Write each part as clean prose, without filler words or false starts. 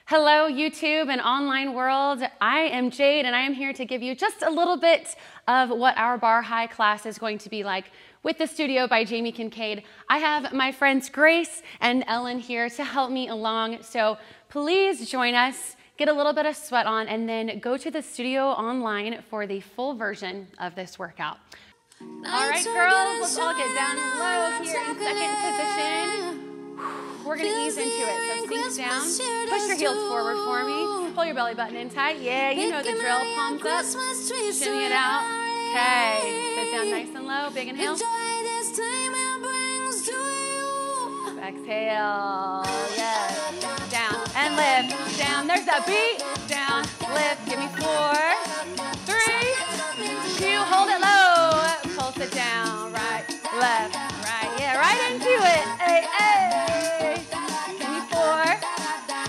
Hello, YouTube and online world. I am Jade, and I am here to give you just a little bit of what our Bar High class is going to be like with the studio by Jamie Kinkeade. I have my friends Grace and Ellen here to help me along, so please join us, get a little bit of sweat on, and then go to the studio online for the full version of this workout. All right, girls, let's all get down low here in second position. We're going to ease into it. So sink down, push your heels forward for me, pull your belly button in tight. Yeah, you know the drill. Palms up, shimmy it out. Okay, sit down nice and low, big inhale. Exhale, yes. Down and lift, down. There's that beat. Down, lift. Give me 4, 3, 2. Hold it low. Pulse it down. Right, left, right. Yeah, right into it. Hey, hey. Give me 4,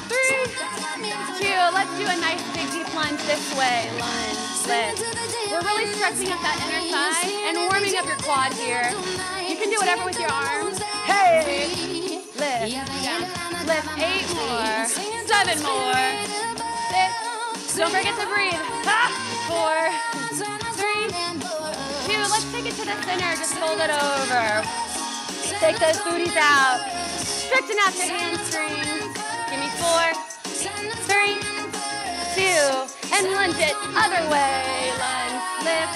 3, 2. Let's do a nice big deep lunge this way. Lunge, lift. We're really stretching up that inner thigh and warming up your quad here. You can do whatever with your arms. Hey. Lift, down, lift, 8 more, 7 more, 6, don't forget to breathe, 4, 3, 2, let's take it to the center, just fold it over, take those booties out, stretching out your hamstrings, give me 4, 3, 2, and lunge it, other way, lunge, lift,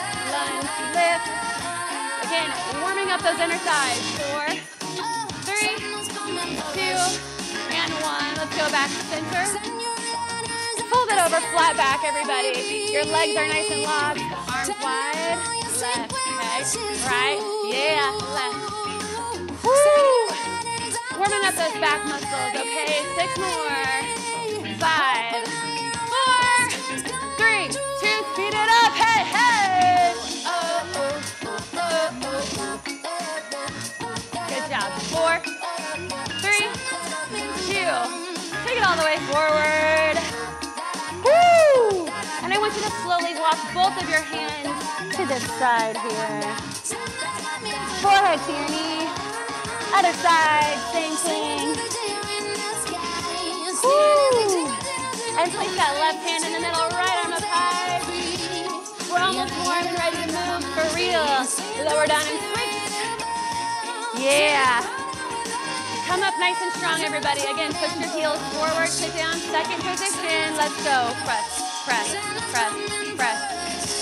again, warming up those inner thighs, 4, 3, 2, and 1. Let's go back to center. Fold it over, flat back, everybody. Your legs are nice and locked. Arms wide. Left, okay. Right, yeah, left. Woo! Warming up those back muscles, okay. 6 more. 5, 4, 3, 2, speed it up. Hey, hey. Good job. 4, 3, 2, take it all the way forward. Woo! And I want you to slowly walk both of your hands to this side here. Forehead to your knee. Other side, same thing. Woo! And place that left hand in the middle, right arm up high. We're almost warm and ready to move for real. Lower down and switch. Yeah. Come up nice and strong, everybody. Again, push your heels forward, sit down, second position. Let's go. Press, press, press, press.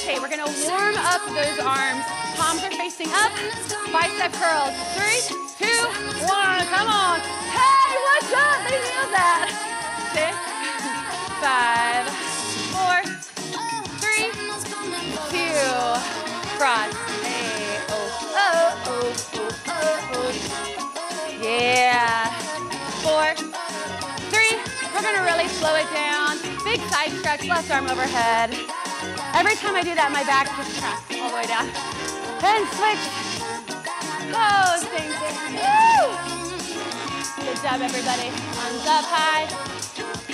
Okay, we're gonna warm up those arms. Palms are facing up, bicep curls. 3, 2, 1, come on. Hey, what's up? They nailed that. 6, 5, 4, 3, 2, cross. Hey, yeah. 4, 3. We're gonna really slow it down. Big side stretch, left arm overhead. Every time I do that, my back just cracks all the way down. And switch. Oh, same thing. Woo! Good job, everybody. Arms up high.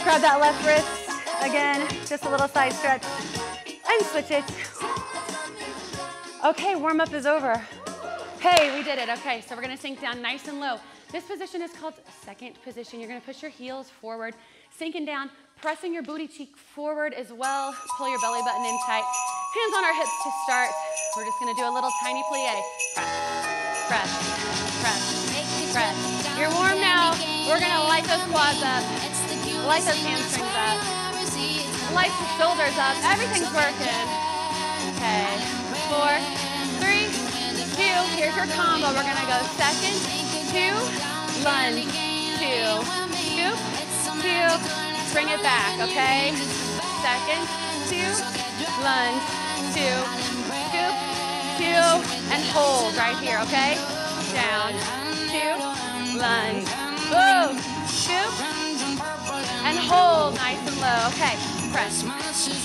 Grab that left wrist. Again, just a little side stretch. And switch it. Okay, warm up is over. Hey, we did it. Okay, so we're gonna sink down nice and low. This position is called second position. You're gonna push your heels forward, sinking down, pressing your booty cheek forward as well. Pull your belly button in tight. Hands on our hips to start. We're just gonna do a little tiny plie. Press, press, press, press. You're warm now. We're gonna light those quads up, light those hamstrings up, light the shoulders up. Everything's working. Okay, 4, 3, 2. Here's your combo. We're gonna go second, 2, lunge, 2, scoop, 2, bring it back, okay? Second, 2, lunge, 2, scoop, 2, and hold right here, okay? Down, 2, lunge, boom, scoop, and hold nice and low, okay? Press,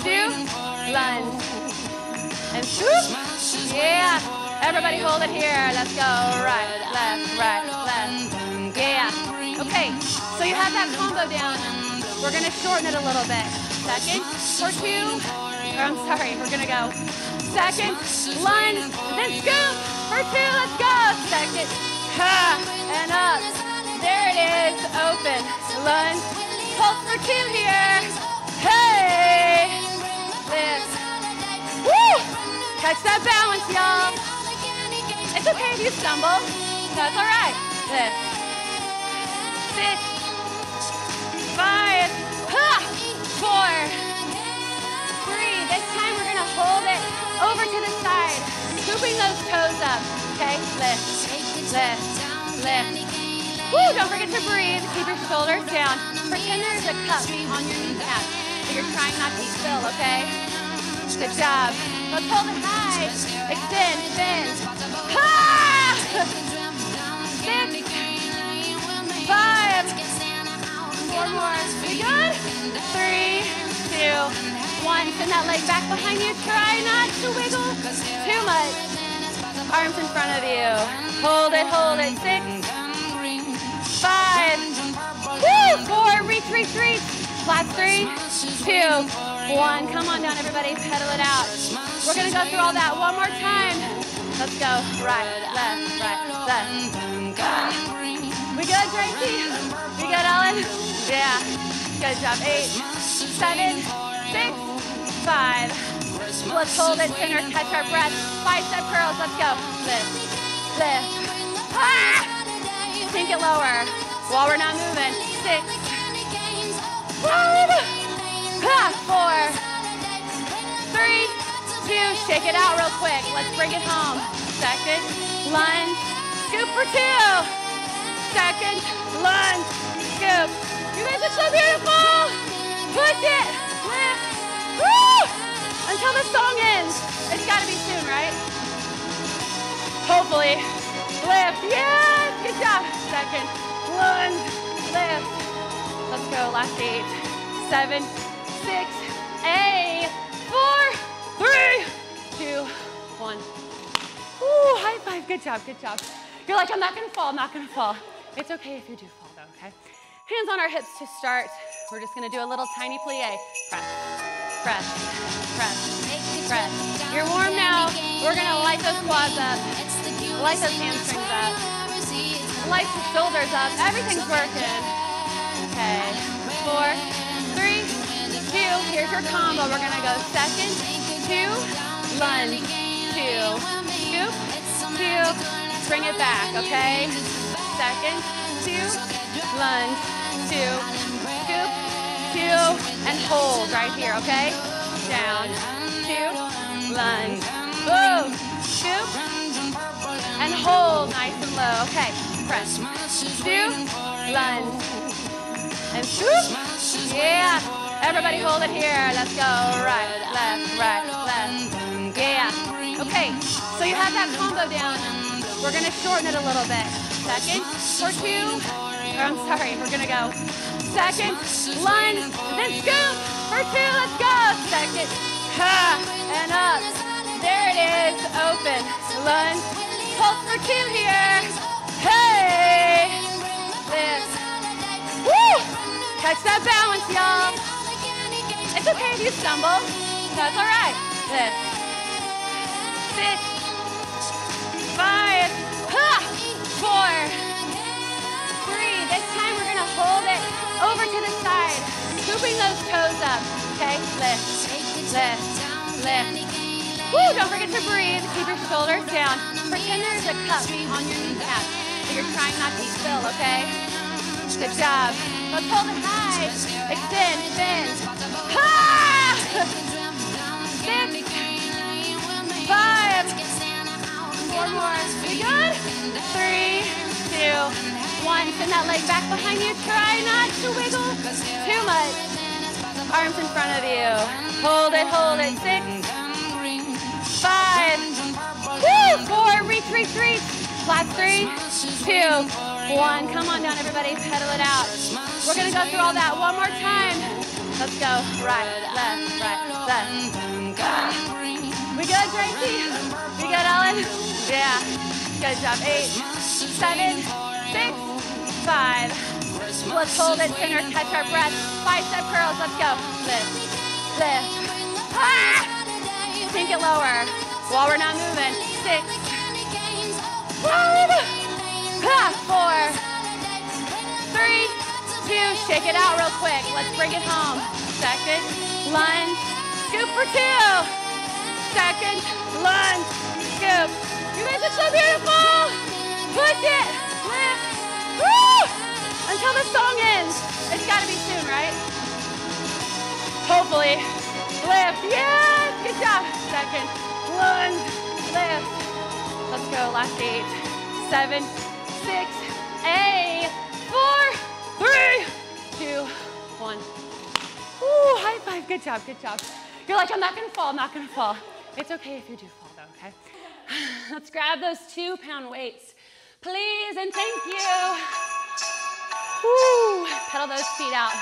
2, lunge, and scoop, yeah. Everybody hold it here. Let's go. Right, left, left. Yeah. Okay, so you have that combo down. We're going to shorten it a little bit. Second for 2. I'm sorry, we're going to go. Second, lunge, then scoop for 2. Let's go. Second, and up. There it is. Open. Lunge, Pulse for 2 here. Hey. Lift. Woo. Catch that balance, y'all. It's okay if you stumble. That's all right. Lift. 6, 5, 4, 3. This time we're gonna hold it over to the side, scooping those toes up. Okay, lift, lift, lift. Woo, don't forget to breathe. Keep your shoulders down. Pretend there's a cup on your kneecap that you're trying not to spill, okay? Good job. Let's hold it high. Extend, bend. Ha! 6, 5. 4 more. We good? 3, 2, 1. Send that leg back behind you. Try not to wiggle too much. Arms in front of you. Hold it, hold it. 6, 5, woo, 4. Reach, reach, reach. Flat 3, 2, 1. Come on down, everybody. Pedal it out. We're gonna go through all that one more time. Let's go. Right, left, left. We good, Tracy? We good, Ellen? Yeah. Good job. 8, 7, 6, 5. Let's hold it, center, catch our breath. Bicep curls, let's go. Lift, lift. Ah! Sink it lower while we're not moving. 6, 5, 4, 3, 2. Shake it out real quick. Let's bring it home. Second, lunge, scoop for 2. Second, lunge, scoop. You guys are so beautiful. Push it, lift, woo! Until the song ends. It's gotta be soon, right? Hopefully. Lift, yes, good job. Second, lunge, lift. Let's go, last 8, 7, 6, 8, 4, 3, 2, 1. Ooh, high five, good job, good job. You're like, I'm not gonna fall, I'm not gonna fall. It's okay if you do fall though, okay? Hands on our hips to start. We're just gonna do a little tiny plie. Press, press, press, press. You're warm now. We're gonna light those quads up. Light those hamstrings up. Light the shoulders up. Everything's working. Okay, 4, 3, 2. Here's your combo. We're gonna go second, 2, lunge, 2, scoop, 2, bring it back, okay? Second, 2, lunge, 2, scoop, 2, and hold right here, okay? Down, 2, lunge, boom, scoop, and hold nice and low. Okay, press, 2, lunge, and scoop. Yeah, everybody hold it here. Let's go, right, left, yeah. Okay, so you have that combo down. We're gonna shorten it a little bit. Second, for 2, we're gonna go second, lunge, then scoop, for 2, let's go. Second, and up. There it is, open, lunge, pulse for 2 here. Hey, lift, woo, catch that balance, y'all. It's okay if you stumble, that's all right. Lift, 6, 5, 4, 3. This time we're gonna hold it over to the side, scooping those toes up. Okay, lift, lift, lift. Woo, don't forget to breathe. Keep your shoulders down. Pretend there's a cup on your kneecap that you're trying not to spill, okay? Good job. Let's hold it high. Extend, bend. Ha! 6, 5, 4 more. We good? 3, 2, 1. Send that leg back behind you. Try not to wiggle too much. Arms in front of you. Hold it, hold it. 6, 5, woo, 4. Reach, reach, reach. Flat 3, 2, 1. Come on down, everybody. Pedal it out. We're gonna go through all that one more time. Let's go. Right, left, left. We good, Tracy? We good, Ellen? Yeah. Good job. 8, 7, 6, 5. Let's hold it, center, catch our breath. Bicep curls, let's go. Lift, lift. Ah! Sink it lower while we're not moving. 6, 5, 4, 3, 2, 2, shake it out real quick. Let's bring it home. Second, lunge, scoop for 2. Second, lunge, scoop. You guys are so beautiful. Push it, lift, woo! Until the song ends. It's gotta be soon, right? Hopefully. Lift, yes, good job. Second, lunge, lift. Let's go, last 8, 7, 6, 8, 4, 3, 2, 1. Ooh, high five, good job, good job. You're like, I'm not gonna fall, I'm not gonna fall. It's okay if you do fall though, okay? Let's grab those 2-pound weights, please, and thank you. Woo, pedal those feet out.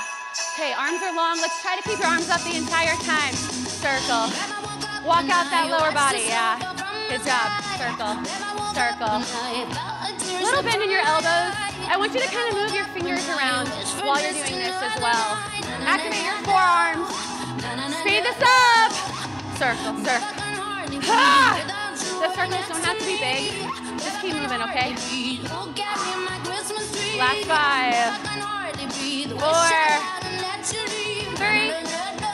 Okay, arms are long. Let's try to keep your arms up the entire time. Circle. Walk out that lower body, yeah. Good job. Circle, circle. Little bend in your elbows. I want you to kind of move your fingers around while you're doing this as well. Activate your forearms. Speed this up. Circle, circle. Ha! The circles don't have to be big. Just keep moving, okay? Last 5, 4, 3,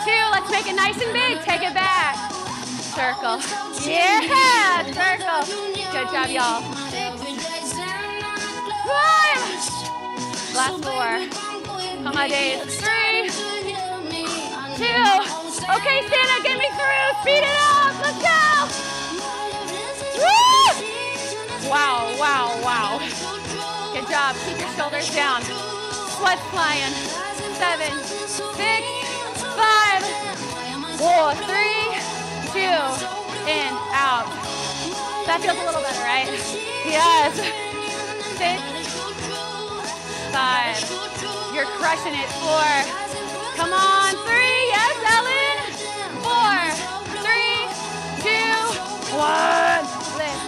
2, let's make it nice and big. Take it back. Circle. Yeah, circle. Good job, y'all. 6, 5. Last 4. On my days. 3, 2. Okay, Santa, get me through. Speed it up. Let's go. Woo! Wow, wow, wow. Good job. Keep your shoulders down. Sweat's flying. 7, 6, 5, 4, 3, 2, in, out. That feels a little better, right? Yes. 6, 5. You're crushing it. 4. Come on. 3. Yes, Ellen. 4, 3, 2, 1. Lift.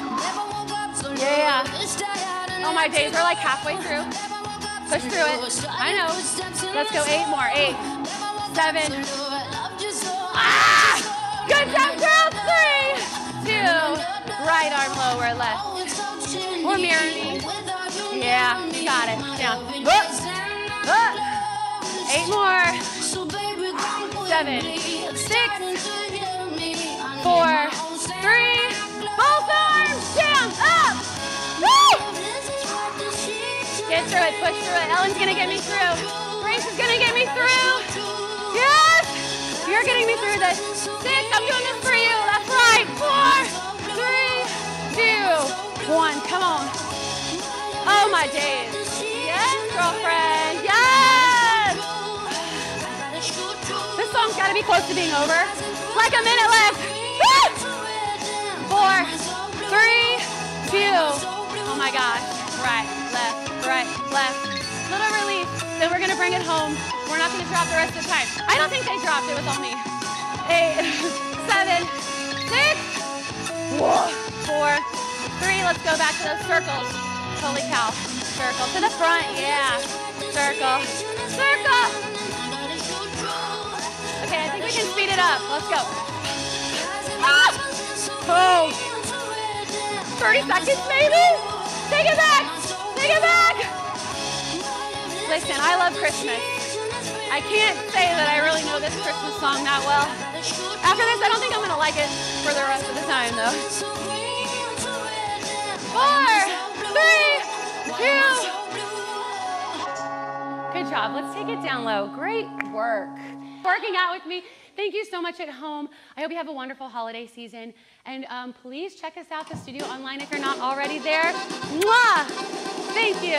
Yeah. Oh my days, we're like halfway through. Push through it. I know. Let's go 8 more. 8, 7. Ah! Good job, girl. 3, 2. Right arm lower, left. Or mirror me. Yeah, you got it. Down. Up. Up. 8 more. 7, 6, 4, 3. Both arms down. Up. Woo! Get through it, push through it. Ellen's gonna get me through. Grace is gonna get me through. Yes! You're getting me through this. 6, I'm doing this for you. That's right. 4, 3, 2, 1. Come on. Oh my days. Yes, girlfriend. Yes! This song's gotta be close to being over. Like a minute left. 4, 3, 2. Oh my gosh. Right, left. Right, left, little relief, then we're gonna bring it home. We're not gonna drop the rest of the time. I don't think they dropped, it was all me. 8, 7, 6, 4, 3, let's go back to those circles. Holy cow, circle to the front, yeah. Circle, circle. Okay, I think we can speed it up, let's go. Ah! Oh, 30 seconds maybe? Take it back. Take it back! Listen, I love Christmas. I can't say that I really know this Christmas song that well. After this, I don't think I'm gonna like it for the rest of the time though. 4, 3, 2. Good job, let's take it down low. Great work. Working out with me. Thank you so much at home. I hope you have a wonderful holiday season. And please check us out, the studio online, if you're not already there. Mwah! Thank you.